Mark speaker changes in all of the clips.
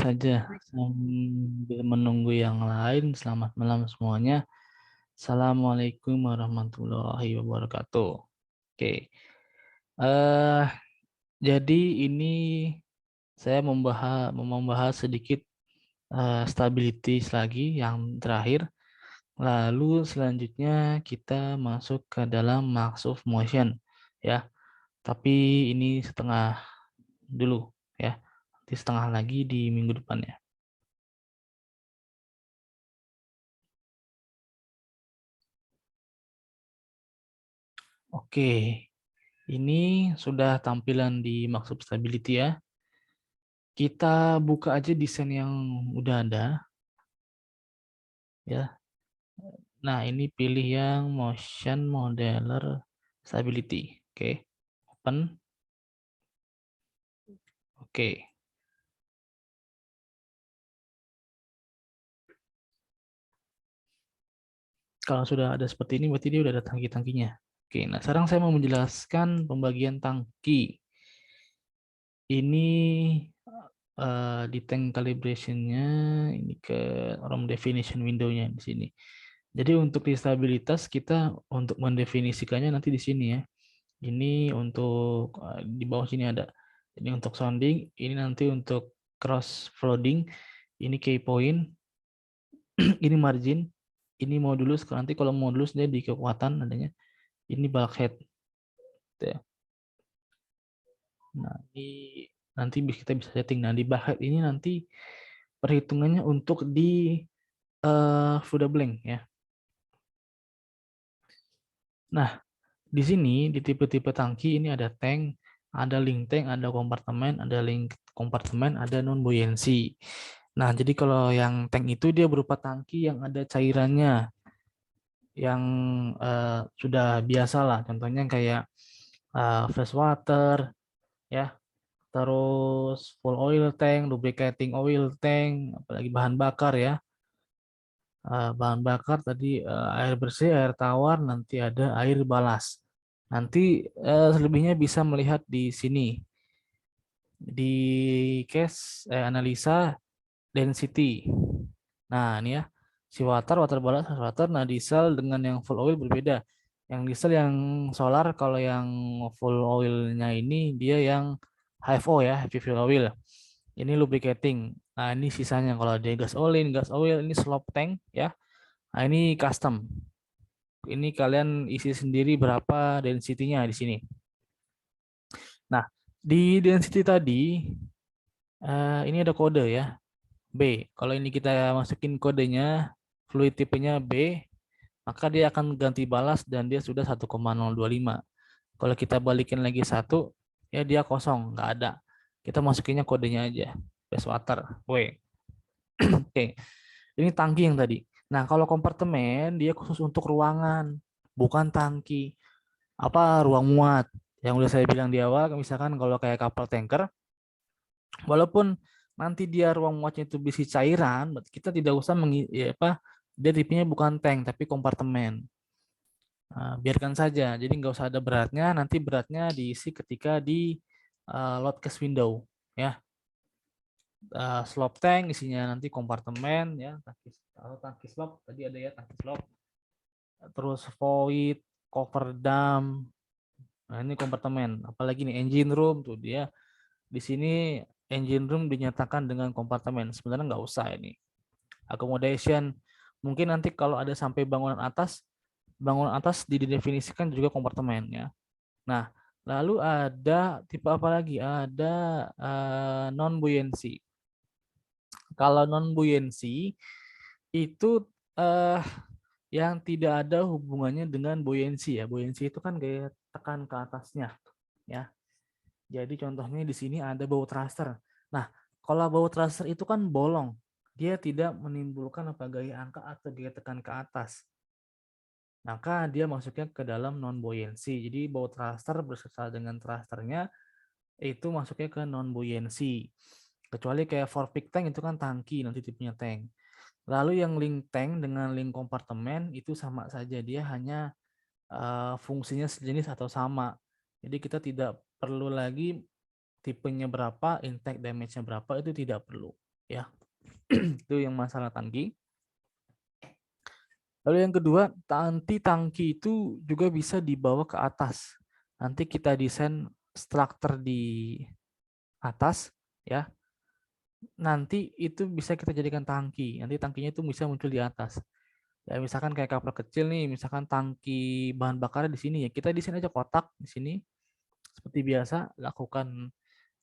Speaker 1: saja sambil menunggu yang lain. Selamat malam semuanya. Assalamualaikum warahmatullahi wabarakatuh. Oke, eh jadi ini saya membahas sedikit stability lagi yang terakhir. Lalu selanjutnya kita masuk ke dalam max of motion ya. Tapi ini setengah dulu ya. Nanti setengah lagi di minggu depan ya. Oke, ini sudah tampilan di maksud stability ya. Kita buka aja desain yang udah ada ya. Nah, ini pilih yang motion modeler stability. Oke, open. Oke. Kalau sudah ada seperti ini berarti dia udah ada tangki-tangkinya. Oke, nah sekarang saya mau menjelaskan pembagian tangki. Ini di tank calibration-nya ini ke ROM definition window-nya di sini. Jadi untuk di stabilitas kita untuk mendefinisikannya nanti di sini ya. Ini untuk di bawah sini ada. Ini untuk sounding, ini nanti untuk cross flooding, ini key point, ini margin, ini modulus. Nanti kalau modulus dia di kekuatan adanya. Ini bulkhead. Nah, ini nanti kita bisa setting. Nah, di bulkhead ini nanti perhitungannya untuk di fluid blank ya. Nah, di sini di tipe-tipe tangki ini ada tank, ada link tank, ada kompartemen, ada link kompartemen, ada non buoyancy. Nah, jadi kalau yang tank itu dia berupa tangki yang ada cairannya yang sudah biasa lah. Contohnya kayak fresh water ya, terus full oil tank, lubricating oil tank, apalagi bahan bakar ya. Bahan bakar tadi air bersih, air tawar, nanti ada air balas. Nanti selebihnya bisa melihat di sini di case analisa density. Nah, ini ya. Si water balas, water. Nah, diesel dengan yang full oil berbeda. Yang diesel yang solar, kalau yang full oilnya ini dia yang HFO ya, heavy fuel oil. Ini lubricating. Nah, ini sisanya kalau dia gas oil ini slop tank ya. Nah, ini custom. Ini kalian isi sendiri berapa density-nya di sini. Nah, di density tadi ini ada kode ya. B. Kalau ini kita masukin kodenya fluid tipenya B, maka dia akan ganti balas dan dia sudah 1,025. Kalau kita balikin lagi 1, ya dia kosong, nggak ada. Kita masukinnya kodenya aja. Base water, W. Oke. Ini tangki yang tadi. Nah, kalau kompartemen dia khusus untuk ruangan, bukan tangki. Apa ruang muat? Yang udah saya bilang di awal, misalkan kalau kayak kapal tanker, walaupun nanti dia ruang muatnya itu berisi cairan, kita tidak usah ya apa, dia tipenya bukan tank tapi kompartemen. Nah, biarkan saja, jadi nggak usah ada beratnya. Nanti beratnya diisi ketika di load case window, ya. Slop tank isinya nanti kompartemen, ya. Tangki slop tadi ada ya tangki slop. Terus void, cover dam. Nah ini kompartemen. Apalagi nih engine room tuh dia di sini engine room dinyatakan dengan kompartemen. Sebenarnya nggak usah ini. Accommodation mungkin nanti kalau ada sampai bangunan atas didefinisikan juga kompartemen ya. Nah, lalu ada tipe apa lagi? Ada non buoyancy. Kalau non buoyancy itu uh, yang tidak ada hubungannya dengan buoyancy ya. Buoyancy itu kan gaya tekan ke atasnya ya. Jadi contohnya di sini ada bow thruster. Nah, kalau bow thruster itu kan bolong. Dia tidak menimbulkan apa gaya angkat atau gaya tekan ke atas. Maka dia masuknya ke dalam non buoyancy. Jadi bow thruster beserta dengan thrusternya itu masuknya ke non buoyancy. Kecuali kayak forpik tank itu kan tangki nanti tipenya tank. Lalu yang link tank dengan link kompartemen itu sama saja, dia hanya fungsinya sejenis atau sama. Jadi kita tidak perlu lagi tipenya berapa, intake damage-nya berapa, itu tidak perlu. ya. Itu yang masalah tangki. Lalu yang kedua, nanti tangki itu juga bisa dibawa ke atas. Nanti kita desain struktur di atas, ya. Nanti itu bisa kita jadikan tangki. Nanti tangkinya itu bisa muncul di atas. Ya, misalkan kayak kapal kecil nih, misalkan tangki bahan bakarnya di sini ya. Kita desain aja kotak di sini. Seperti biasa, lakukan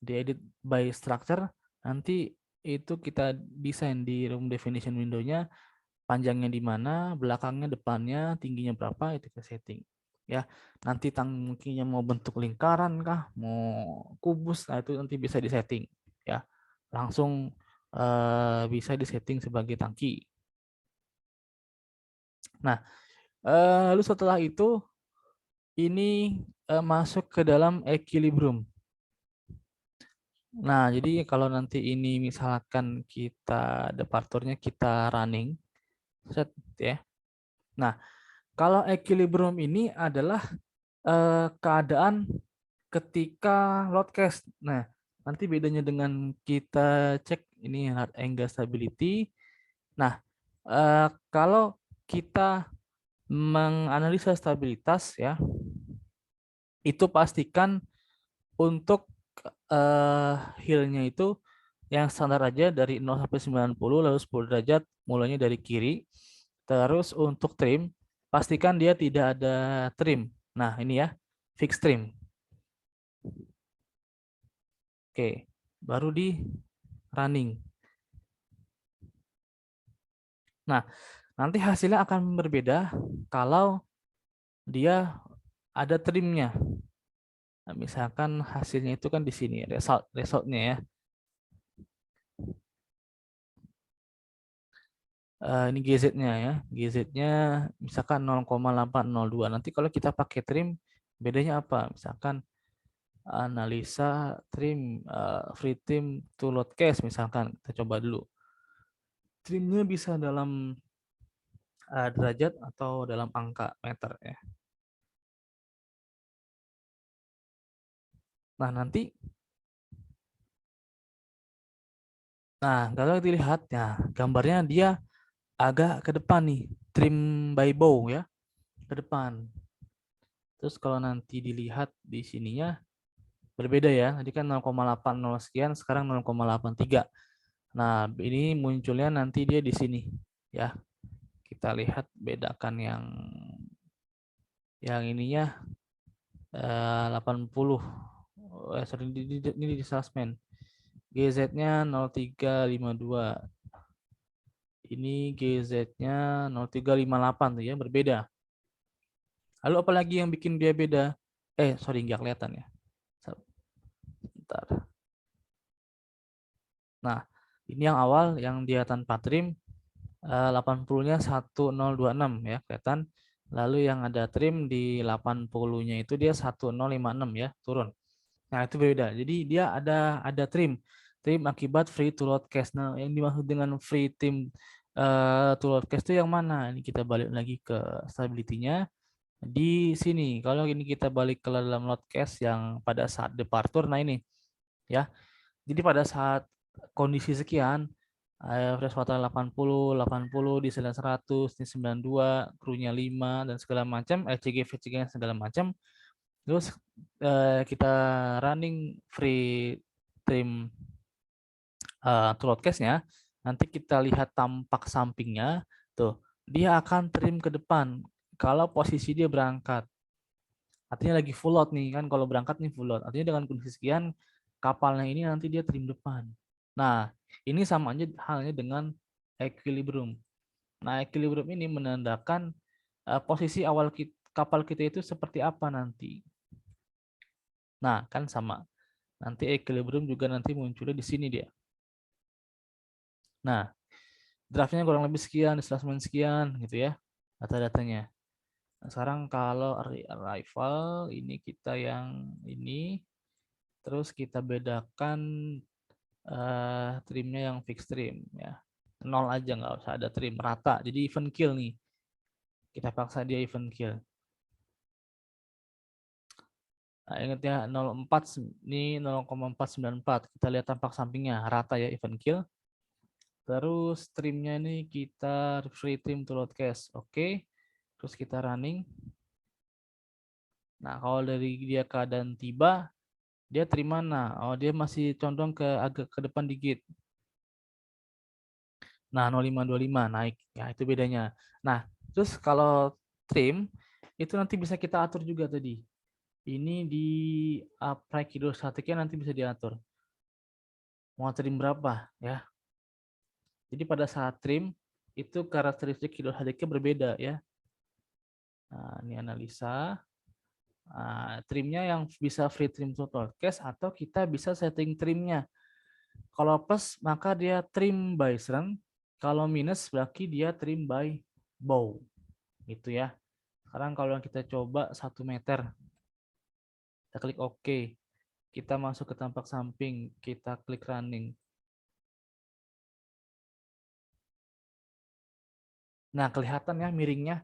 Speaker 1: diedit by structure. Nanti itu kita desain di room definition window-nya, panjangnya di mana, belakangnya, depannya, tingginya berapa, itu kita setting. Ya, nanti tangkinya mau bentuk lingkaran kah, mau kubus, nah itu nanti bisa disetting. Ya, langsung bisa disetting sebagai tangki. Nah, lalu setelah itu ini masuk ke dalam equilibrium. Nah, jadi kalau nanti ini misalkan kita departurnya kita running, set ya. Nah, kalau equilibrium ini adalah keadaan ketika load cache. Nah, nanti bedanya dengan kita cek ini hard angle stability. Nah, kalau kita menganalisa stabilitas ya, itu pastikan untuk heal-nya itu yang standar aja dari 0 sampai 90, lalu 10 derajat mulainya dari kiri. Terus untuk trim, pastikan dia tidak ada trim. Nah, ini ya, fix trim. Oke, baru di running. Nah, nanti hasilnya akan berbeda kalau dia ada trimnya. Nah, misalkan hasilnya itu kan di sini, resultnya ya. Ini GZ-nya ya. GZ-nya misalkan 0,802. Nanti kalau kita pakai trim, bedanya apa? Misalkan analisa trim, free trim to load cache misalkan. Kita coba dulu. Trimnya bisa dalam derajat atau dalam angka meter ya. Nah, nanti kalau dilihat ya, gambarnya dia agak ke depan nih, trim by bow ya, ke depan. Terus kalau nanti dilihat di sininya berbeda ya. Tadi kan 0,80 sekian, sekarang 0,83. Nah, ini munculnya nanti dia di sini ya. Kita lihat bedakan yang ininya 80. Sorry, ini di suspend. GZ-nya 0352. Ini GZ-nya 0358 tuh ya, berbeda. Lalu apalagi yang bikin dia beda? Sorry, nggak kelihatan ya. Bentar. Nah, ini yang awal yang dia tanpa trim 80-nya 1026 ya, kelihatan. Lalu yang ada trim di 80-nya itu dia 1056 ya, turun. Nah, itu berbeda. Jadi dia ada trim. Trim akibat free to load cache. Nah, yang dimaksud dengan free trim to load cache itu yang mana? Ini kita balik lagi ke stability-nya. Di sini, kalau ini kita balik ke dalam load cache yang pada saat departure, nah ini ya. Jadi pada saat kondisi sekian, freshwater 80 di 100, di 92, krunya 5 dan segala macam, LCG, VCG segala macam. Terus kita running free trim throat case-nya, nanti kita lihat tampak sampingnya, tuh dia akan trim ke depan kalau posisi dia berangkat. Artinya lagi full load nih kan, kalau berangkat nih full load. Artinya dengan kondisi sekian, kapalnya ini nanti dia trim depan. Nah, ini sama aja halnya dengan equilibrium. Nah, equilibrium ini menandakan posisi awal kapal kita itu seperti apa nanti. Nah, kan sama. Nanti equilibrium juga nanti munculnya di sini dia. Nah, draftnya kurang lebih sekian, displacement sekian gitu ya, data-datanya. Nah, sekarang kalau arrival ini kita yang ini, terus kita bedakan trimnya yang fix trim ya. 0 aja, nggak usah ada trim, rata. Jadi even kill nih. Kita paksa dia even kill. Nah, ingat ya 04 ini 0,494. Kita lihat tampak sampingnya rata ya even kill. Terus trimnya ini kita free trim to load cache. Oke. Terus kita running. Nah, kalau dari dia keadaan tiba, dia trim mana? Oh, dia masih condong ke agak ke depan dikit. Nah, 0525 naik. Ya, itu bedanya. Nah, terus kalau trim itu nanti bisa kita atur juga tadi. Ini di upright keyboard statiknya nanti bisa diatur. Mau trim berapa ya? Jadi pada saat trim itu karakteristik keyboard statiknya berbeda ya. Nah, ini analisa. Nah, trimnya yang bisa free trim to broadcast atau kita bisa setting trimnya. Kalau plus maka dia trim by shrink. Kalau minus berarti dia trim by bow. Gitu ya. Sekarang kalau kita coba 1 meter, kita klik OK. Kita masuk ke tampak samping, kita klik running. Nah, kelihatan ya miringnya.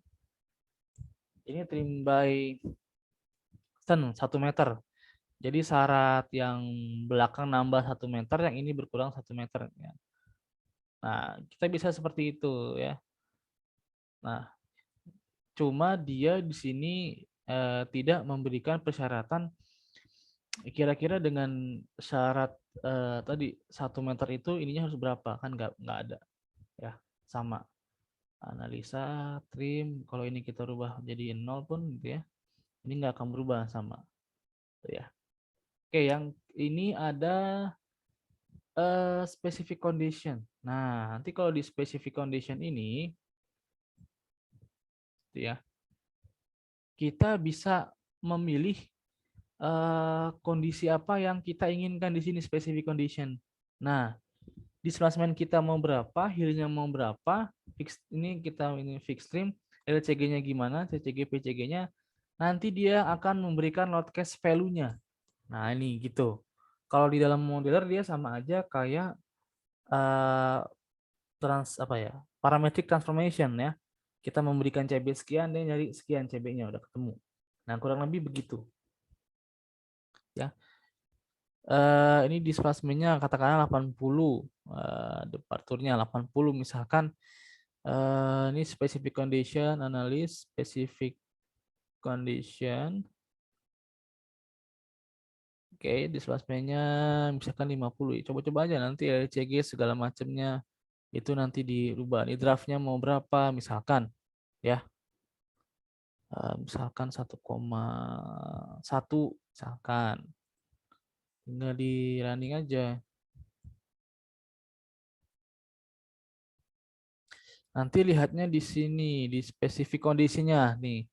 Speaker 1: Ini trim by shrink 1 meter. Jadi syarat yang belakang nambah 1 meter, yang ini berkurang 1 meter. Nah, kita bisa seperti itu ya. Nah, cuma dia di sini tidak memberikan persyaratan kira-kira dengan syarat tadi 1 meter itu ininya harus berapa, kan nggak ada ya, sama. Analisa trim kalau ini kita rubah jadi 0 pun gitu ya, ini nggak akan berubah sama tuh ya. Oke, yang ini ada specific condition. Nah, nanti kalau di specific condition ini tuh ya, kita bisa memilih kondisi apa yang kita inginkan di sini, specific condition. Nah, displacement kita mau berapa, heelnya mau berapa, fix ini kita ini fix trim, LCG-nya gimana, CCG, PCG-nya, nanti dia akan memberikan load cache value-nya. Nah, ini gitu. Kalau di dalam modeler dia sama aja kayak apa ya? Parametric transformation ya. Kita memberikan CB sekian, dia nyari sekian CB-nya udah ketemu. Nah, kurang lebih begitu. Ya. Ini displacement-nya katakanlah 80, departurnya 80 misalkan. Ini specific condition analysis, specific condition. Oke, displacement-nya misalkan 50. Coba-coba aja nanti LCG segala macamnya itu nanti dirubah. Ini draftnya mau berapa misalkan ya. Misalkan 1,1 misalkan. Tinggal di running aja. Nanti lihatnya di sini, di specific kondisinya nih.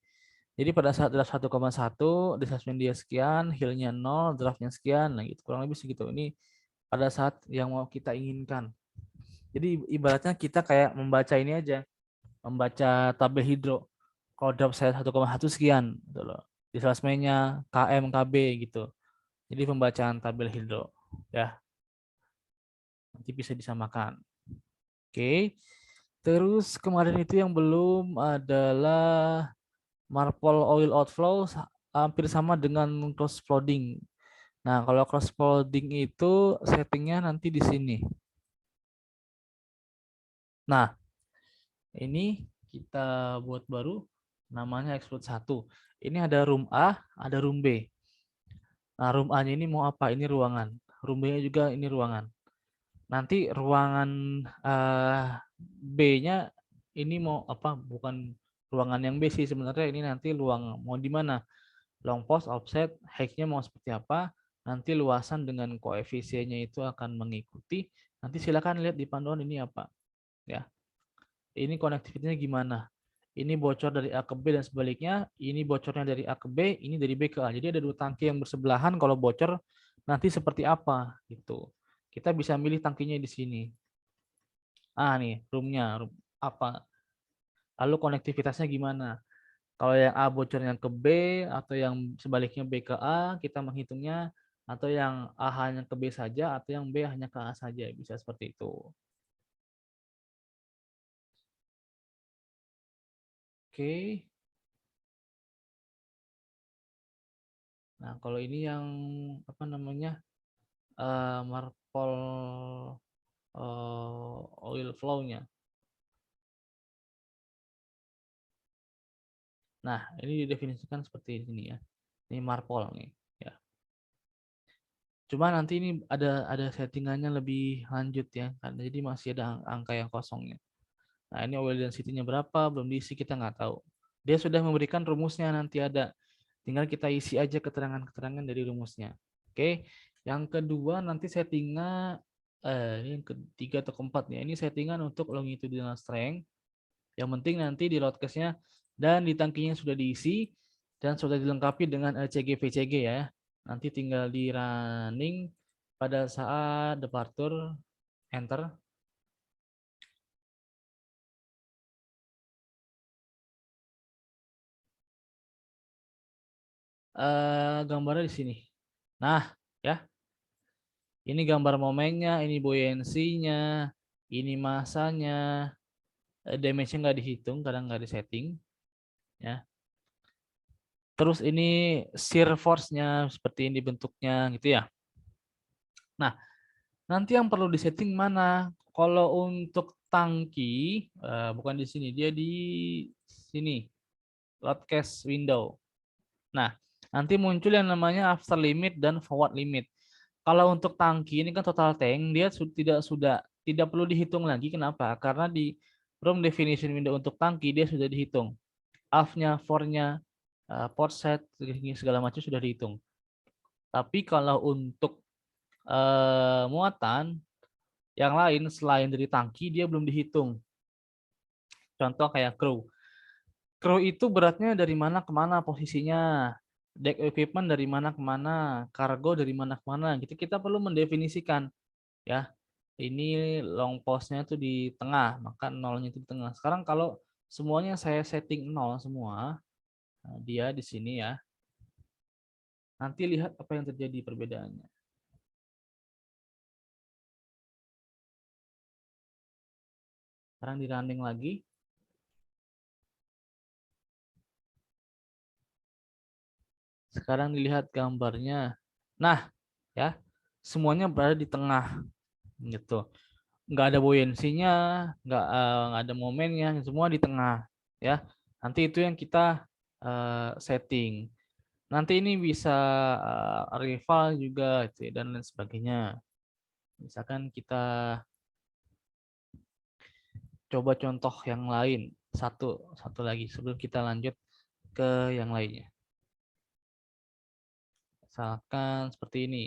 Speaker 1: Jadi pada saat draft 1,1, displacement dia sekian, heelnya 0, draftnya sekian, nah gitu. Kurang lebih segitu. Ini pada saat yang mau kita inginkan. Jadi ibaratnya kita kayak membaca ini aja, membaca tabel hidro. Kalau draft saya 1,1 sekian, gitu loh. Displacement-nya KM, KB gitu. Jadi pembacaan tabel hidro. Ya, nanti bisa disamakan. Oke. Terus kemarin itu yang belum adalah Marpol oil outflow hampir sama dengan cross flooding. Nah, kalau cross flooding itu settingnya nanti di sini. Nah, ini kita buat baru namanya explode 1. Ini ada room A, ada room B. Nah, room A-nya ini mau apa? Ini ruangan. Room B-nya juga ini ruangan. Nanti ruangan B-nya ini mau apa? Bukan ruangan yang B sih sebenarnya, ini nanti ruang mau di mana? Long post, offset, height-nya mau seperti apa, nanti luasan dengan koefisiennya itu akan mengikuti. Nanti silakan lihat di panduan ini apa. Ya, ini konektivitasnya gimana. Ini bocor dari A ke B dan sebaliknya. Ini bocornya dari A ke B, ini dari B ke A. Jadi ada dua tangki yang bersebelahan. Kalau bocor nanti seperti apa gitu. Kita bisa milih tangkinya di sini. Ah nih, roomnya room apa. Lalu konektivitasnya gimana. Kalau yang A bocornya ke B atau yang sebaliknya B ke A, kita menghitungnya atau yang A hanya ke B saja atau yang B hanya ke A saja, bisa seperti itu. Oke. Nah, kalau ini yang apa namanya? Marpol oil flow-nya. Nah, ini didefinisikan seperti ini ya. Ini marpol nih, ya. Cuma nanti ini ada settingannya lebih lanjut ya, karena jadi masih ada angka yang kosongnya. Nah, ini oil density-nya berapa, belum diisi, kita nggak tahu. Dia sudah memberikan rumusnya, nanti ada. Tinggal kita isi aja keterangan-keterangan dari rumusnya. Oke, yang kedua nanti settingan, ini yang ketiga atau keempat ya. Ini settingan untuk longitudinal strength. Yang penting nanti di loadcast-nya dan di tangkinya sudah diisi dan sudah dilengkapi dengan LCG VCG ya. Nanti tinggal di running pada saat departure, enter. Gambarnya di sini. Nah, ya. Ini gambar momennya, ini buoyancy-nya, ini masanya, damage-nya nggak dihitung, kadang nggak disetting, ya. Terus ini shear force-nya seperti ini bentuknya, gitu ya. Nah, nanti yang perlu disetting mana? Kalau untuk tangki, bukan di sini, dia di sini, loadcast window. Nah, nanti muncul yang namanya after limit dan forward limit. Kalau untuk tangki ini kan total tank, dia tidak perlu dihitung lagi. Kenapa? Karena di room definition window untuk tangki dia sudah dihitung. Aft-nya, for-nya, port set, segala macam sudah dihitung. Tapi kalau untuk muatan yang lain selain dari tangki dia belum dihitung. Contoh kayak crew. Crew itu beratnya dari mana ke mana posisinya. Deck equipment dari mana ke mana, kargo dari mana ke mana. Gitu kita perlu mendefinisikan ya. Ini long postnya itu di tengah, maka nolnya itu di tengah. Sekarang kalau semuanya saya setting nol semua, nah dia di sini ya. Nanti lihat apa yang terjadi perbedaannya. Sekarang di running lagi. Sekarang dilihat gambarnya. Nah, ya, semuanya berada di tengah gitu. Nggak ada buoyancy-nya, nggak ada momennya, semua di tengah ya. Nanti itu yang kita setting. Nanti ini bisa rival juga gitu ya, dan lain sebagainya. Misalkan kita coba contoh yang lain, satu lagi sebelum kita lanjut ke yang lainnya. Misalkan seperti ini.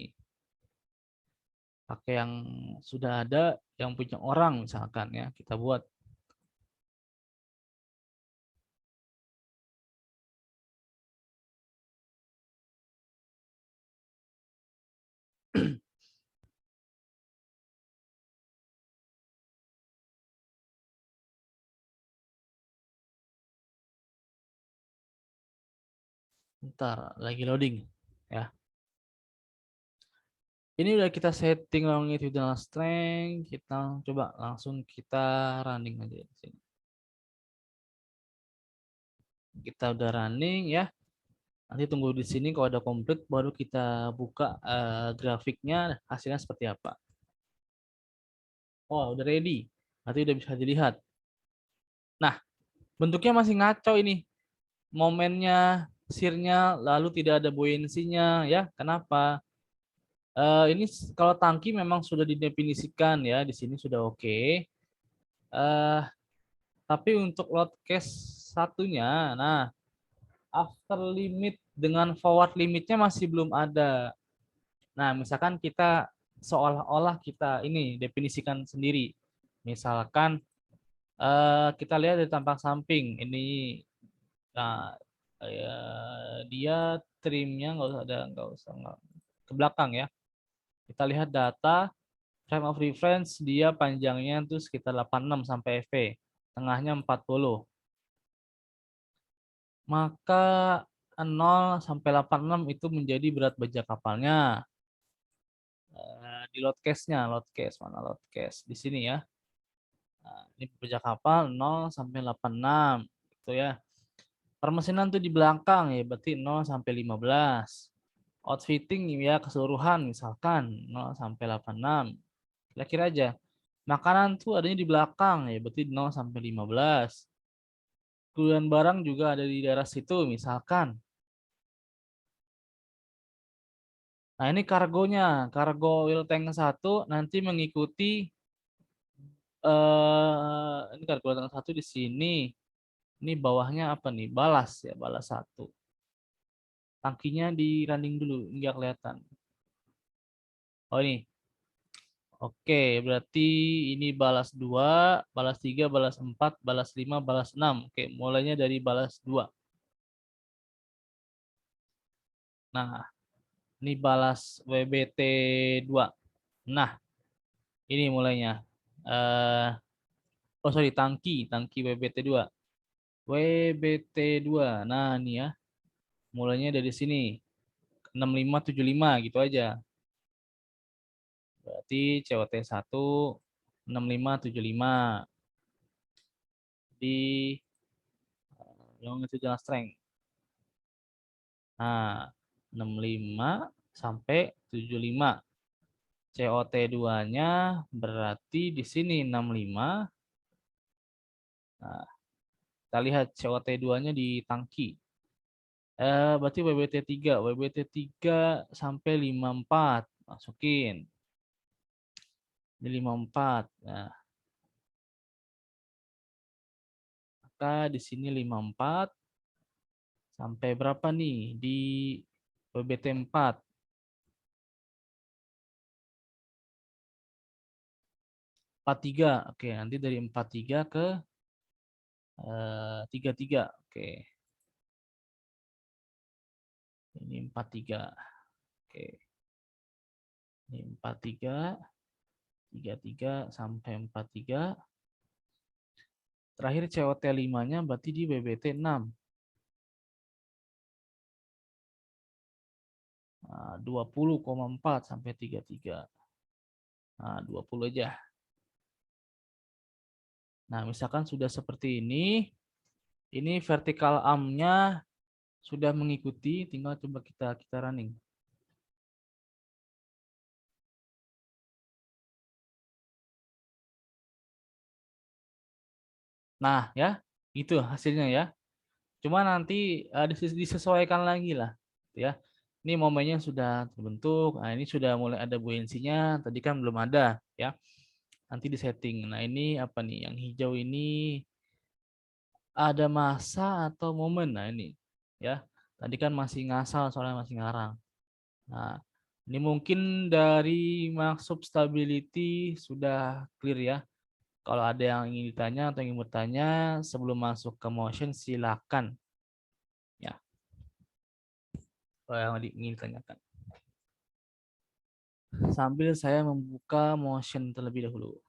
Speaker 1: Pakai yang sudah ada, yang punya orang misalkan ya, kita buat. Ntar lagi loading ya. Ini udah kita setting longitudinal strength, kita coba langsung kita running aja di sini. Kita udah running ya. Nanti tunggu di sini kalau ada komplit baru kita buka grafiknya hasilnya seperti apa. Oh, udah ready. Nanti udah bisa dilihat. Nah, bentuknya masih ngaco ini. Momennya, shear-nya, lalu tidak ada buoyancy-nya ya. Kenapa? Ini kalau tangki memang sudah didefinisikan ya, di sini sudah oke. Tapi untuk load case satunya, nah after limit dengan forward limitnya masih belum ada. Nah, misalkan kita seolah-olah kita ini definisikan sendiri. Misalkan kita lihat dari tampak samping ini, nah, dia trimnya nggak usah ke belakang ya. Kita lihat data frame of reference dia panjangnya itu sekitar 86 sampai FV, tengahnya 40. Maka 0 sampai 86 itu menjadi berat baja kapalnya. Di load case-nya, load case mana load case di sini ya. Nah, ini baja kapal 0 sampai 86 gitu ya. Permesinan tuh di belakang ya, berarti 0 sampai 15. Outfitting ya keseluruhan misalkan 0 sampai 86. Kira-kira aja. Makanan tuh adanya di belakang ya, berarti 0 sampai 15. Kemudian barang juga ada di daerah situ, misalkan. Nah, ini kargonya. Kargo oil tank 1 nanti mengikuti ini kargo oil tank 1 di sini. Ini bawahnya apa nih? Balas ya, balas 1. Tangkinya di running dulu, nggak kelihatan. Oh ini. Oke, berarti ini balas 2, balas 3, balas 4, balas 5, balas 6. Oke, mulainya dari balas 2. Nah, ini balas WBT 2. Nah, ini mulainya. Eh, oh sorry, tangki WBT 2. WBT 2. Nah, ini ya. Mulainya dari sini. 6575 gitu aja. Berarti COT 1 6575 di longitudinal strength. Nah, 65 sampai 75. COT 2-nya berarti di sini 65. Nah, kita lihat COT 2-nya di tangki. Berarti WBT 3. WBT 3 sampai 54. Masukin. Di 54. Nah, maka di sini 54 sampai berapa nih? Di WBT 4. 43. Oke, nanti dari 43 ke 33. Oke. Ini 43. Oke. Ini 43, 33 sampai 43. Terakhir COT 5-nya berarti di WBT 6. Nah, 20,4 sampai 33. Nah, 20 aja. Nah, misalkan sudah seperti ini vertikal arm-nya sudah mengikuti, tinggal coba kita running. Nah, ya, itu hasilnya ya. Cuma nanti disesuaikan lagi lah, ya. Ini momennya sudah terbentuk. Nah, ini sudah mulai ada buoyancy-nya. Tadi kan belum ada, ya. Nanti di setting. Nah, ini apa nih? Yang hijau ini ada masa atau momen. Nah, ini ya. Tadi kan masih ngasal soalnya masih ngarang. Nah, ini mungkin dari maksud stability sudah clear ya. Kalau ada yang ingin ditanya atau ingin bertanya sebelum masuk ke motion silakan ya. Kalau yang ingin ditanyakan. Sambil saya membuka motion terlebih dahulu.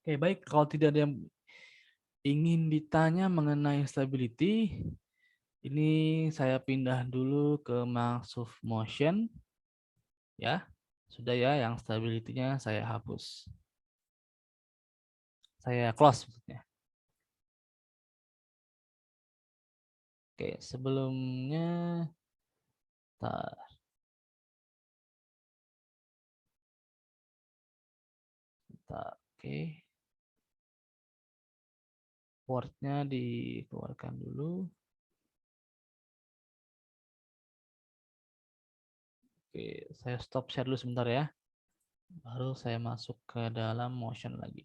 Speaker 1: Oke, baik. Kalau tidak ada yang ingin ditanya mengenai stability, ini saya pindah dulu ke Microsoft Motion. Ya, sudah ya, yang stability-nya saya hapus. Saya close maksudnya. Oke, sebelumnya, oke. Port-nya dikeluarkan dulu. Oke, saya stop share dulu sebentar ya. Baru saya masuk ke dalam motion lagi.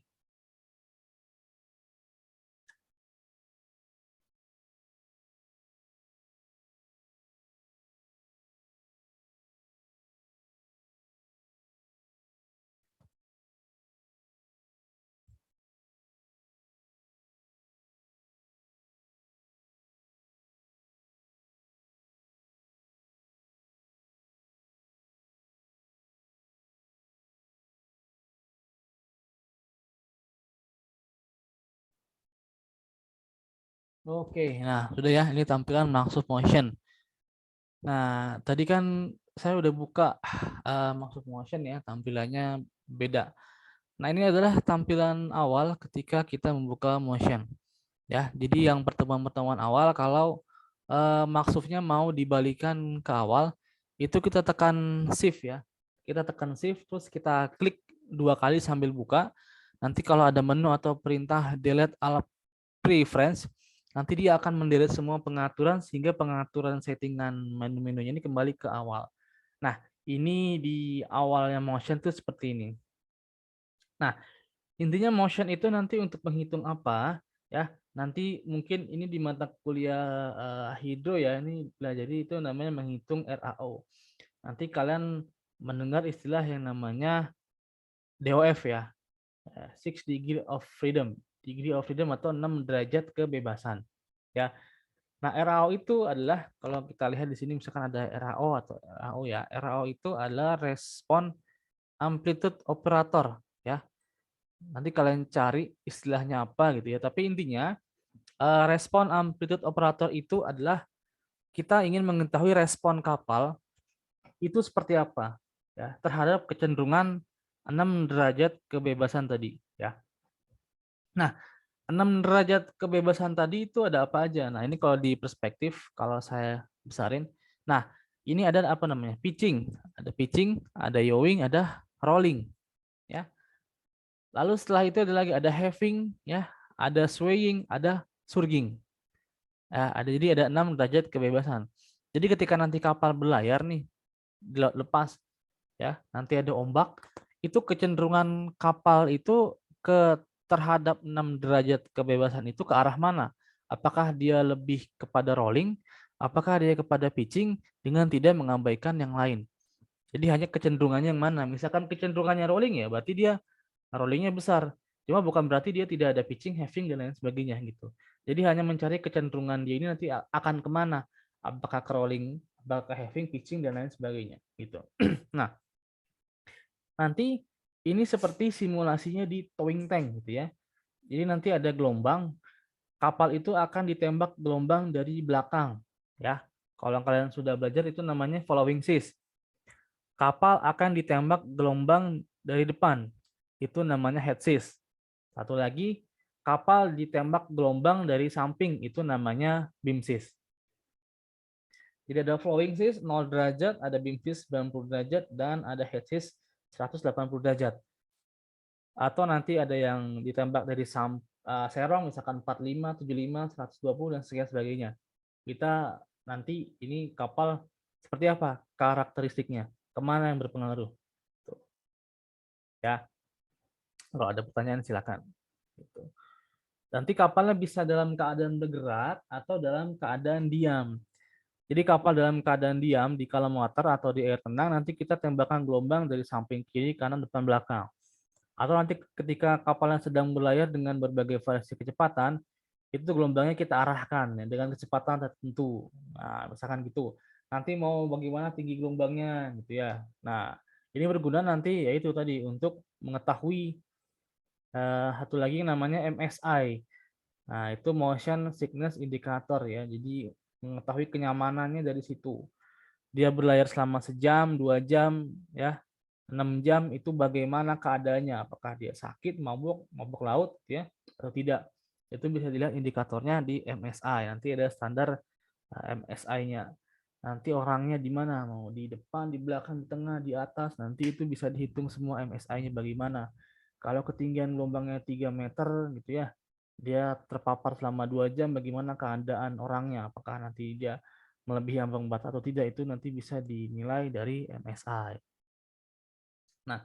Speaker 1: Oke, nah sudah ya, ini tampilan maksud motion. Nah, tadi kan saya udah buka maksud motion ya, tampilannya beda. Nah, ini adalah tampilan awal ketika kita membuka motion ya. Jadi yang pertemuan-pertemuan awal kalau maksudnya mau dibalikan ke awal, itu kita tekan shift ya. Kita tekan shift terus kita klik 2 kali sambil buka. Nanti kalau ada menu atau perintah delete all preference, nanti dia akan mendelete semua pengaturan sehingga pengaturan settingan menu-menunya ini kembali ke awal. Nah, ini di awalnya motion tuh seperti ini. Nah, intinya motion itu nanti untuk menghitung apa ya? Nanti mungkin ini di mata kuliah hidro ya, ini pelajari itu namanya menghitung RAO. Nanti kalian mendengar istilah yang namanya DOF ya, 6 degree of freedom atau 6 derajat kebebasan. Ya. Nah, RAO itu adalah kalau kita lihat di sini misalkan ada RAO atau RAO ya. RAO itu adalah respon amplitude operator ya. Nanti kalian cari istilahnya apa gitu ya. Tapi intinya respon amplitude operator itu adalah kita ingin mengetahui respon kapal itu seperti apa ya terhadap kecenderungan 6 derajat kebebasan tadi ya. Nah, 6 derajat kebebasan tadi itu ada apa aja? Nah, ini kalau di perspektif kalau saya besarin. Nah, ini ada apa namanya? Pitching. Ada pitching, ada yawing, ada rolling ya. Lalu setelah itu ada lagi ada having ya, ada swaying, ada surging. Ya, jadi ada 6 derajat kebebasan. Jadi ketika nanti kapal berlayar nih di laut lepas ya, nanti ada ombak, itu kecenderungan kapal itu ke terhadap 6 derajat kebebasan itu ke arah mana? Apakah dia lebih kepada rolling, apakah dia kepada pitching dengan tidak mengabaikan yang lain. Jadi hanya kecenderungannya yang mana? Misalkan kecenderungannya rolling ya, berarti dia rollingnya besar. Cuma bukan berarti dia tidak ada pitching, having, dan lain sebagainya gitu. Jadi hanya mencari kecenderungan dia ini nanti akan kemana. Apakah ke rolling, apakah having, pitching, dan lain sebagainya gitu. Nah, nanti ini seperti simulasinya di towing tank gitu ya. Jadi nanti ada gelombang, kapal itu akan ditembak gelombang dari belakang ya. Kalau kalian sudah belajar itu namanya following seas. Kapal akan ditembak gelombang dari depan. Itu namanya head seas. Satu lagi, kapal ditembak gelombang dari samping. Itu namanya beam seas. Jadi ada flowing seas 0 derajat, ada beam seas 90 derajat, dan ada head seas 180 derajat. Atau nanti ada yang ditembak dari serong, misalkan 45, 75, 120, dan sekian sebagainya. Kita nanti ini kapal seperti apa karakteristiknya, kemana yang berpengaruh. Tuh. Ya, kalau ada pertanyaan silakan. Gitu. Nanti kapalnya bisa dalam keadaan bergerak atau dalam keadaan diam. Jadi kapal dalam keadaan diam di calm water atau di air tenang, nanti kita tembakan gelombang dari samping kiri, kanan, depan, belakang. Atau nanti ketika kapalnya sedang berlayar dengan berbagai variasi kecepatan, itu gelombangnya kita arahkan ya, dengan kecepatan tertentu. Nah, misalkan gitu. Nanti mau bagaimana tinggi gelombangnya gitu ya. Nah, ini berguna nanti yaitu tadi untuk mengetahui satu lagi yang namanya MSI. Nah, itu motion sickness indicator ya. Jadi mengetahui kenyamanannya dari situ. Dia berlayar selama sejam, 2 jam, ya, 6 jam itu bagaimana keadaannya? Apakah dia sakit, mabuk, mabuk laut, ya, atau tidak? Itu bisa dilihat indikatornya di MSI. Nanti ada standar MSI-nya. Nanti orangnya di mana? Mau di depan, di belakang, di tengah, di atas. Nanti itu bisa dihitung semua MSI-nya bagaimana. Kalau ketinggian gelombangnya 3 meter gitu ya, dia terpapar selama 2 jam, bagaimana keadaan orangnya? Apakah nanti dia melebihi ambang batas atau tidak, itu nanti bisa dinilai dari MSI. Nah,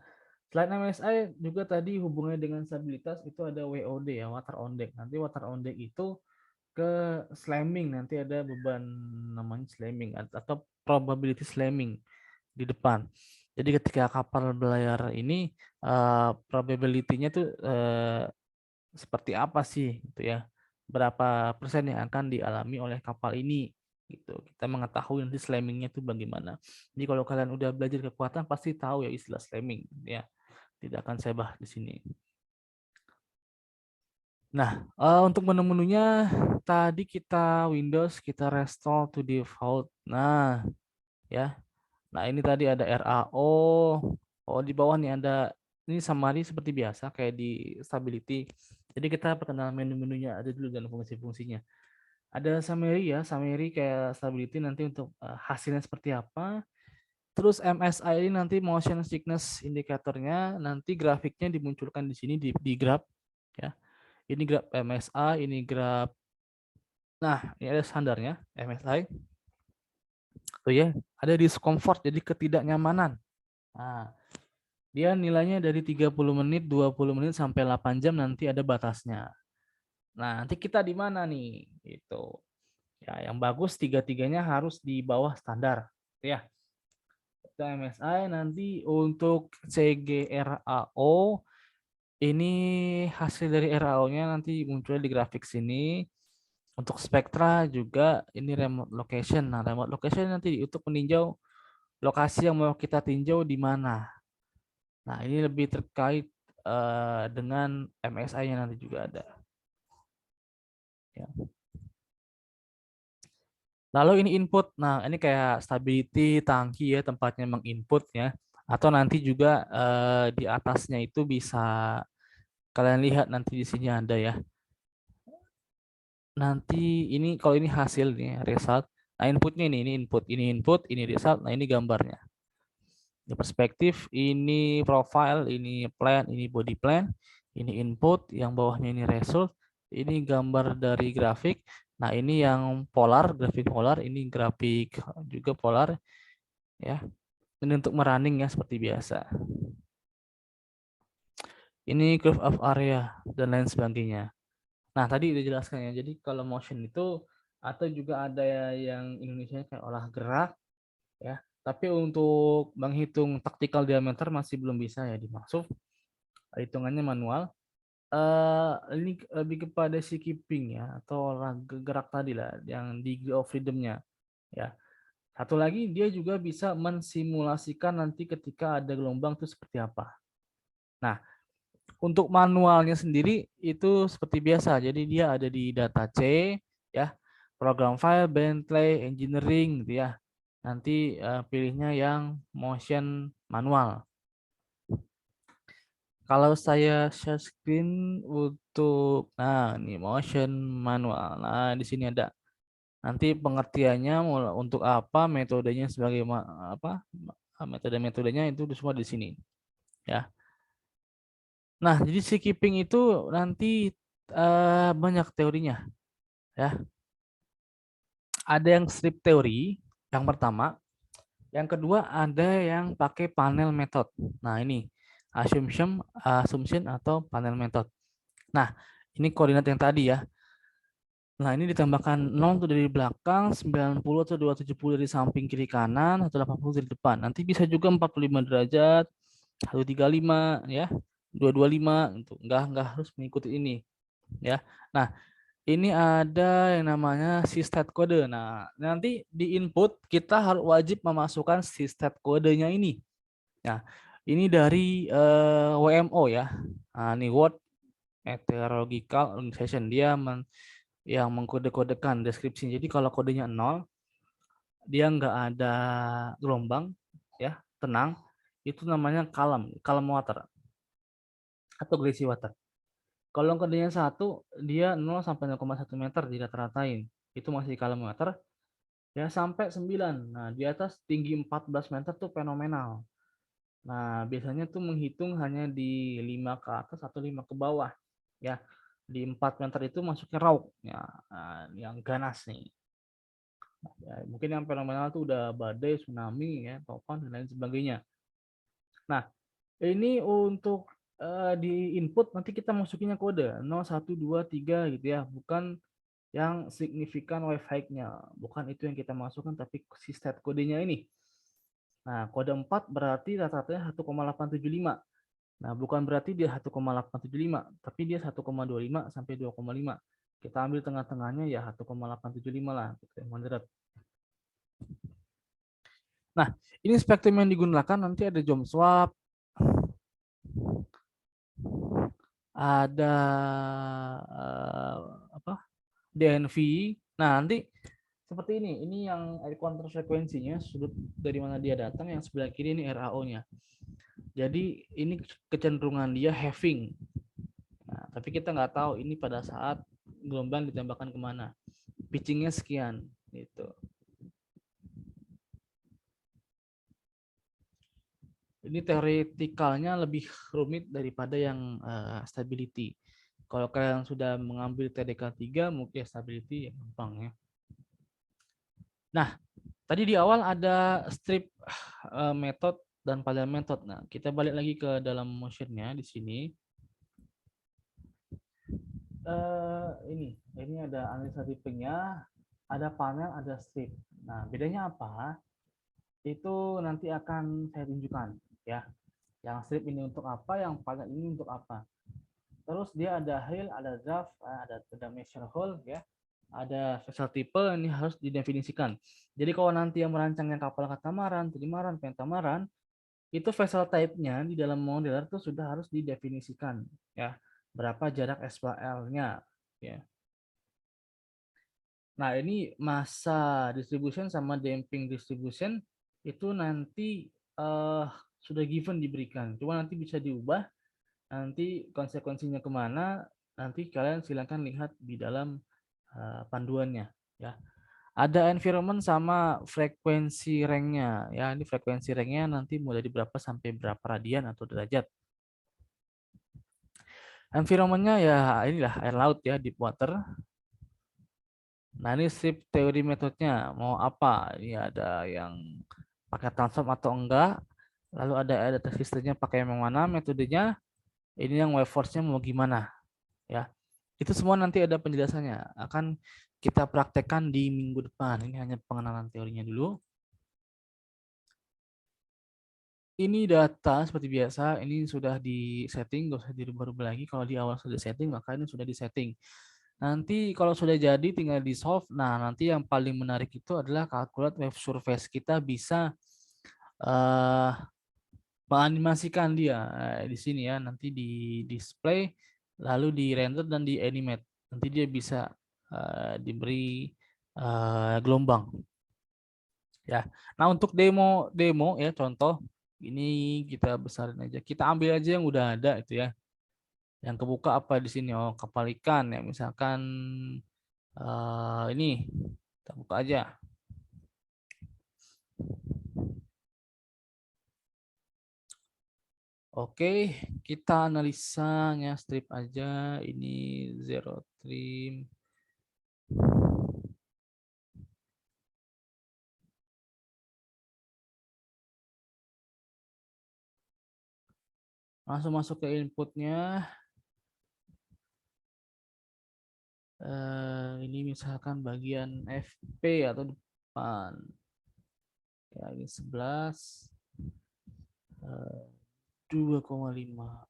Speaker 1: selain MSI juga tadi hubungannya dengan stabilitas itu ada WOD ya, water on deck. Nanti water on deck itu ke slamming, nanti ada beban namanya slamming atau probability slamming di depan. Jadi ketika kapal berlayar ini probability-nya tuh seperti apa sih gitu ya. Berapa persen yang akan dialami oleh kapal ini gitu. Kita mengetahui nanti slammingnya itu bagaimana. Jadi kalau kalian udah belajar kekuatan pasti tahu ya istilah slamming ya. Tidak akan saya bahas di sini. Nah, untuk menu-menunya tadi kita Windows, kita restore to default. Nah, ya. Nah, ini tadi ada RAO. Oh, di bawah nih ada ini summary seperti biasa kayak di stability. Jadi kita perkenalan menu-menunya ada dulu dan fungsi-fungsinya. Ada summary ya, summary kayak stability nanti untuk hasilnya seperti apa. Terus MSI ini nanti motion sickness indikatornya, nanti grafiknya dimunculkan di sini di graph ya. Ini graph MSI, ini graph. Nah, ini ada standarnya MSI. Tuh ya, ada discomfort jadi ketidaknyamanan. Nah, dia nilainya dari 30 menit, 20 menit sampai 8 jam nanti ada batasnya. Nah, nanti kita di mana nih? Itu. Ya, yang bagus tiga-tiganya harus di bawah standar, ya. MSI nanti untuk CGRAO ini hasil dari RAO-nya nanti muncul di grafik sini. Untuk spektra juga ini remote location. Nah, remote location nanti untuk meninjau lokasi yang mau kita tinjau di mana. Nah, ini lebih terkait dengan MSI-nya nanti juga ada. Ya. Lalu ini input. Nah, ini kayak stability tangki ya, tempatnya menginput ya. Atau nanti juga di atasnya itu bisa kalian lihat nanti di sini ada ya. Nanti ini kalau ini hasil nih result. Nah, inputnya ini input, ini result. Nah, ini gambarnya. Ini perspektif, ini profile, ini plan, ini body plan, ini input, yang bawahnya ini result, ini gambar dari grafik. Nah, ini yang polar, grafik polar, ini grafik juga polar ya. Ini untuk merunning ya seperti biasa. Ini curve of area dan lain sebagainya. Nah, tadi udah jelaskan ya. Jadi kalau motion itu atau juga ada yang Indonesia kayak olah gerak ya. Tapi untuk menghitung tactical diameter masih belum bisa ya dimaksud. Hitungannya manual. Ini lebih kepada si keeping ya atau gerak tadi lah yang degree of freedom-nya ya. Satu lagi dia juga bisa mensimulasikan nanti ketika ada gelombang itu seperti apa. Nah, untuk manualnya sendiri itu seperti biasa. Jadi dia ada di data C ya. Program file, Bentley, engineering gitu ya. Nanti pilihnya yang motion manual. Kalau saya share screen untuk ini motion manual. Nah, di sini ada nanti pengertiannya untuk apa, metodenya sebagai apa? Metode-metodenya itu semua di sini, ya. Nah, jadi si keeping itu nanti banyak teorinya, ya. Ada yang strip teori yang pertama, yang kedua ada yang pakai panel method. Nah, ini assumption atau panel method. Nah, ini koordinat yang tadi ya. Nah, ini ditambahkan 0 tuh dari belakang, 90 atau 270 dari samping kiri kanan, atau 80 dari depan. Nanti bisa juga 45 derajat, 135 ya, 225 gitu. Enggak harus mengikuti ini ya. Nah, ini ada yang namanya systat kode. Nah, nanti di input kita harus wajib memasukkan systat kodenya ini. Nah, ini dari WMO ya. Nah, ini World Meteorological Organization, dia yang mengkode-kodekan deskripsi. Jadi kalau kodenya 0, dia nggak ada gelombang, ya, tenang, itu namanya calm water atau glassy water. Kalau kodenya 1, dia 0 sampai 0,1 meter di rata-ratain. Itu masih calm water. Ya sampai 9. Nah, di atas tinggi 14 meter tuh fenomenal. Nah, biasanya tuh menghitung hanya di 5 ke atas atau 5 ke bawah. Ya, di 4 meter itu masuknya raw, ya, yang ganas nih. Ya, mungkin yang fenomenal itu udah badai, tsunami, ya, topan dan lain sebagainya. Nah, ini untuk di input nanti kita masukinnya kode 0, 1, 2, 3 gitu ya, bukan yang signifikan wave height-nya, bukan itu yang kita masukkan, tapi si stat kodenya ini. Nah, kode 4 berarti rata-ratanya 1,875. Nah, bukan berarti dia 1,875, tapi dia 1,25 sampai 2,5. Kita ambil tengah-tengahnya ya 1,875 lah, gitu ya, moderate. Nah, ini spektrum yang digunakan nanti ada jump swap, ada apa? DNV. Nah, nanti seperti ini. Ini yang counter frekuensinya, sudut dari mana dia datang, yang sebelah kiri ini RAO-nya. Jadi ini kecenderungan dia having. Nah, tapi kita nggak tahu ini pada saat gelombang ditembakkan kemana. Pitchingnya sekian, gitu. Ini teoretikalnya lebih rumit daripada yang stability. Kalau kalian sudah mengambil TDK 3, mungkin stability ya gampang ya. Nah, tadi di awal ada strip method dan pada method. Nah, kita balik lagi ke dalam motionnya di sini. Ini ada analisa tipenya, ada panel, ada strip. Nah, bedanya apa? Itu nanti akan saya tunjukkan ya. Yang strip ini untuk apa, yang panel ini untuk apa. Terus dia ada hill, ada draft, ada measure hole ya. Ada vessel tipe, ini harus didefinisikan. Jadi kalau nanti yang merancangnya kapal katamaran, trimaran, pentamaran, itu vessel type-nya di dalam modeler itu sudah harus didefinisikan ya. Berapa jarak SPL-nya ya. Nah, ini massa distribution sama damping distribution itu nanti sudah given diberikan. Cuma nanti bisa diubah, nanti konsekuensinya kemana, nanti kalian silakan lihat di dalam panduannya ya. Ada environment sama frekuensi range-nya ya. Ini frekuensi range-nya nanti mulai dari berapa sampai berapa radian atau derajat. Environment-nya ya inilah air laut ya, deep water. Nah, ini strip teori metodenya mau apa? Ini ada yang pakai transform atau enggak. Lalu ada sistemnya pakai yang mana, metodenya. Ini yang wave force-nya mau gimana ya. Itu semua nanti ada penjelasannya. Akan kita praktekkan di minggu depan. Ini hanya pengenalan teorinya dulu. Ini data seperti biasa, ini sudah di setting, nggak usah dirubah-rubah lagi. Kalau di awal sudah setting, maka ini sudah di setting. Nanti kalau sudah jadi tinggal di solve. Nah, nanti yang paling menarik itu adalah calculate wave surface. Kita bisa menganimasikan dia di sini ya. Nanti di display, lalu di render dan di animate. Nanti dia bisa diberi gelombang. Ya. Nah, untuk demo ya contoh ini kita besarin aja. Kita ambil aja yang udah ada itu ya. Yang kebuka apa di sini? Oh, kapal ikan ya. Misalkan ini kita buka aja. Oke, kita analisanya strip aja. Ini zero trim. Langsung masuk ke inputnya. Ini misalkan bagian FP atau depan. Ya, ini 11. 2,5.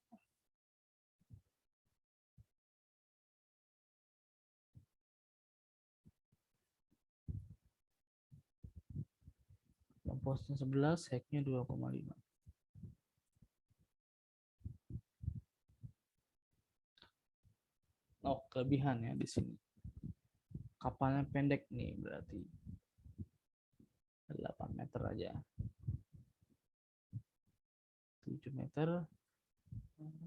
Speaker 1: Komposnya 11, hacknya 2,5. Oh, kelebihan ya di sini. Kapalnya pendek nih berarti 8 meter aja. 7 meter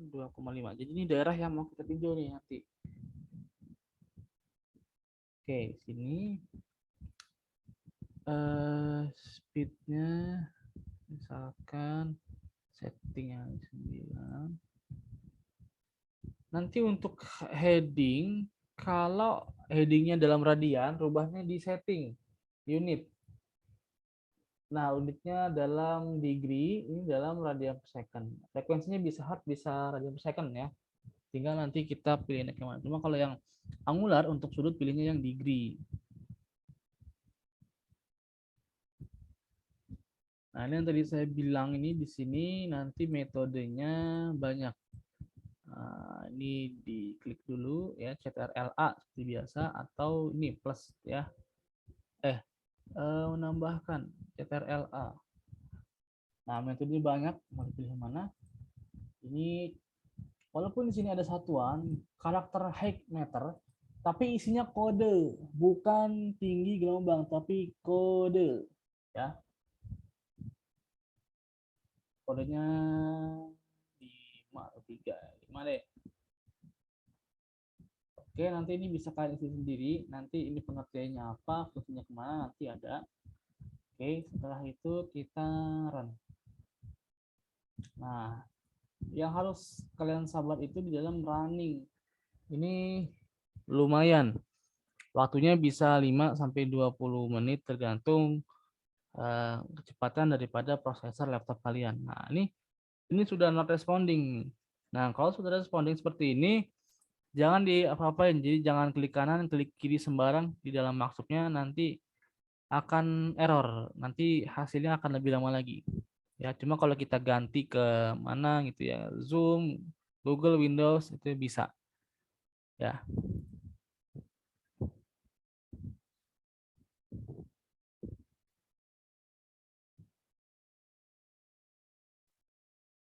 Speaker 1: 2,5. Jadi ini daerah yang mau kita tinjau nih nanti. Oke, sini speednya misalkan setting yang 9. Nanti untuk heading, kalau headingnya dalam radian, rubahnya di setting unit. Nah, unitnya dalam degree, ini dalam radian per second. Frekuensinya bisa hertz, bisa radian per second ya. Tinggal nanti kita pilih yang mana. Cuma kalau yang angular untuk sudut pilihnya yang degree. Nah, ini yang tadi saya bilang ini di sini nanti metodenya banyak. Nah, ini diklik dulu ya, CTRL-A seperti biasa atau ini plus ya. Menambahkan CTRL-A. Nah, metode banyak, mau pilih mana? Ini Walaupun di sini ada satuan karakter height meter, tapi isinya kode, bukan tinggi gelombang, tapi kode. Ya, kodenya 5 atau 3, 5 deh. Oke, nanti ini bisa kalian isi sendiri. Nanti ini pengertiannya apa, fungsinya kemana, nanti ada. Oke, setelah itu kita run. Nah, yang harus kalian sabar itu di dalam running. Ini lumayan. Waktunya bisa 5-20 menit tergantung kecepatan daripada prosesor laptop kalian. Nah, ini sudah not responding. Nah, kalau sudah responding seperti ini, jangan di apa-apain. Jadi jangan klik kanan, klik kiri sembarang di dalam maksudnya nanti akan error. Nanti hasilnya akan lebih lama lagi. Ya, cuma kalau kita ganti ke mana gitu ya, Zoom, Google, Windows itu bisa. Ya.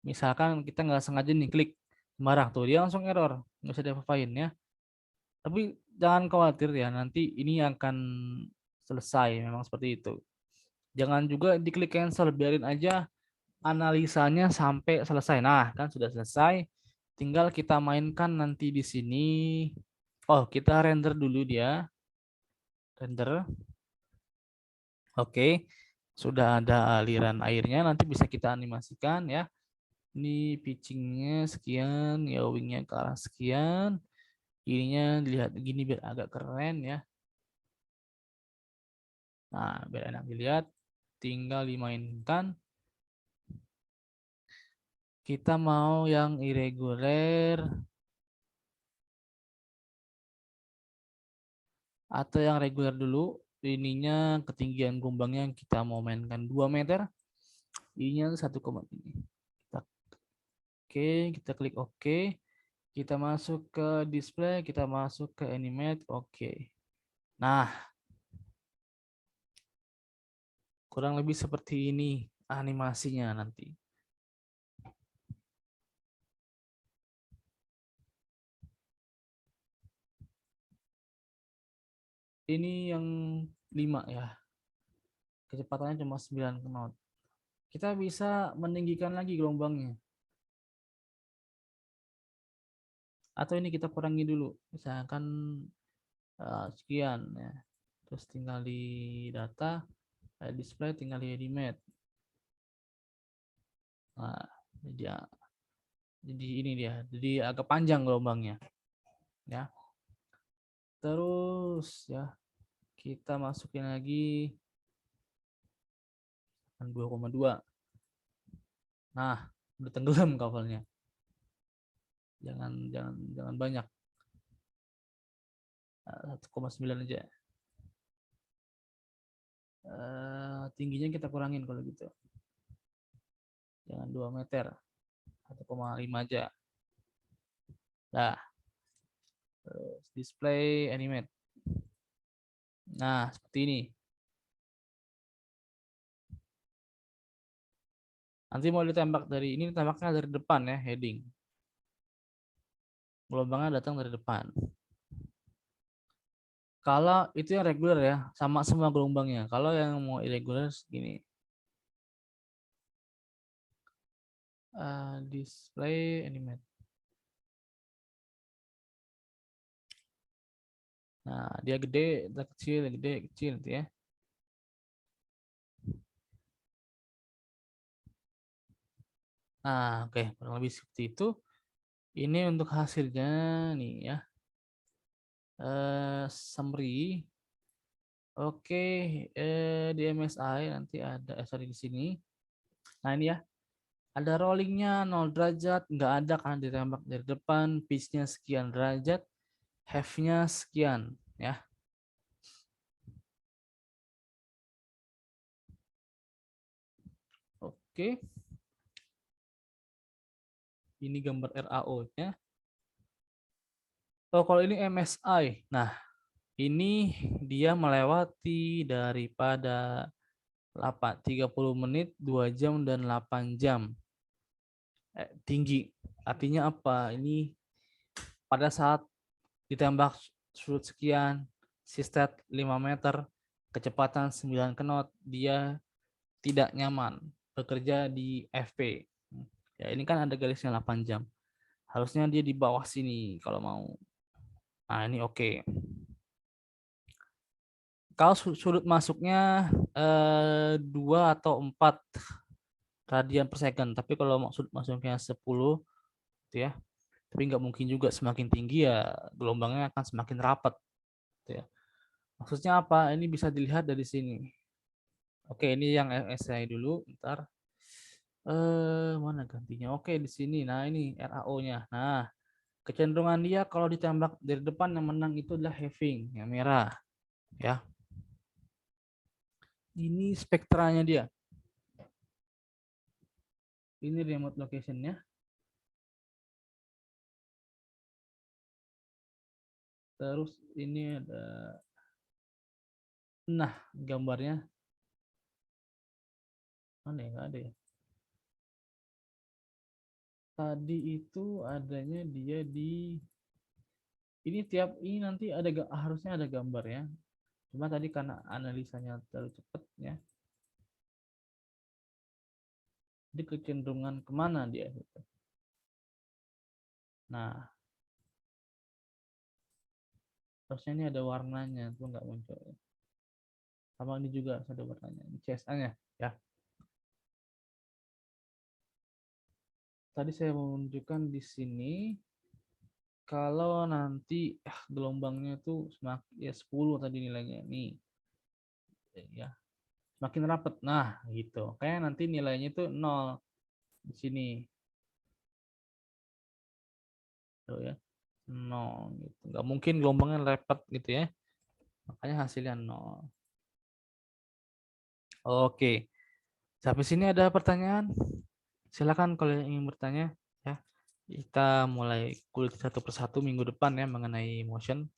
Speaker 1: Misalkan kita nggak sengaja nih klik sembarang tuh, dia langsung error, nggak bisa diapa-apain ya. Tapi jangan khawatir ya, nanti ini akan selesai memang seperti itu. Jangan juga diklik cancel, biarin aja analisanya sampai selesai. Nah, kan sudah selesai. Tinggal kita mainkan nanti di sini. Oh, kita render dulu dia. Render. Oke. Sudah ada aliran airnya, nanti bisa kita animasikan ya. Ini pitchingnya sekian, ya wingnya ke arah sekian. Ininya dilihat gini biar agak keren ya. Nah, biar enak dilihat. Tinggal dimainkan. Kita mau yang irregular atau yang reguler dulu. Ininya ketinggian gelombangnya kita mau mainkan 2 meter. Ininya 1,3. Oke, kita klik oke. Kita masuk ke display, kita masuk ke animate, oke. Nah, kurang lebih seperti ini animasinya nanti. Ini yang 5 ya. Kecepatannya cuma 9 knot. Kita bisa meninggikan lagi gelombangnya. Atau ini kita kurangi dulu. Misalkan sekian ya. Terus tinggal di data, display, tinggal di animate. Nah, jadi ini dia. Jadi agak panjang gelombangnya. Ya. Terus ya, kita masukin lagi 2,2. Nah, udah tenggelam kabelnya. Jangan banyak. 1,9 aja. Tingginya kita kurangin kalau gitu. Jangan 2 meter. 1,5 aja. Nah, terus display animate. Nah, seperti ini. Nanti mau ditembak dari ini, tembaknya dari depan ya, heading. Gelombangnya datang dari depan. Kalau itu yang reguler ya, sama semua gelombangnya. Kalau yang mau irregular segini. Display animate. Nah, dia gede, dia kecil, gitu ya. Nah, oke, kurang lebih seperti itu. Ini untuk hasilnya nih ya. Summary. Oke, di MSI nanti ada sorry di sini. Nah, ini ya. Ada rollingnya 0 derajat, nggak ada kan ditembak dari depan, pitch-nya sekian derajat, have-nya sekian ya. Oke. Ini gambar RAO-nya. Oh, kalau ini MSI. Nah, ini dia melewati daripada 30 menit, 2 jam, dan 8 jam. tinggi. Artinya apa? Ini pada saat ditembak sudut sekian, sistet 5 meter, kecepatan 9 knot, dia tidak nyaman bekerja di FP. Ya, ini kan ada garisnya 8 jam. Harusnya dia di bawah sini kalau mau. Nah, ini oke. Kalau sudut masuknya 2 atau 4 radian per second, tapi kalau sudut masuknya 10 gitu ya. Tapi nggak mungkin juga, semakin tinggi ya gelombangnya akan semakin rapat gitu ya. Maksudnya apa? Ini bisa dilihat dari sini. Oke, ini yang SI dulu, ntar. Mana gantinya? Oke, di sini. Nah, ini RAO-nya. Nah, kecenderungan dia kalau ditembak dari depan yang menang itu adalah having, yang merah. Ya. Ini spektranya dia. Ini remote location-nya. Terus ini ada, nah, gambarnya mana ya? Nggak ada ya. Tadi itu adanya dia di ini, tiap ini nanti ada, harusnya ada gambar ya. Cuma tadi karena analisanya terlalu cepat ya. Jadi kecenderungan kemana dia gitu. Nah, harusnya ini ada warnanya, itu nggak muncul. Sama ini juga ada warnanya. Ini CSA-nya ya. Tadi saya menunjukkan di sini kalau nanti gelombangnya tuh semakin ya 10 tadi nilainya nih. Ya, semakin rapat. Nah, gitu. Kayak nanti nilainya itu 0 di sini. Tuh ya. 0 gitu. Nggak mungkin gelombangnya rapat gitu ya. Makanya hasilnya 0. Oke. Sampai sini ada pertanyaan? Silakan kalau yang ingin bertanya ya. Kita mulai kulik satu persatu minggu depan ya mengenai motion.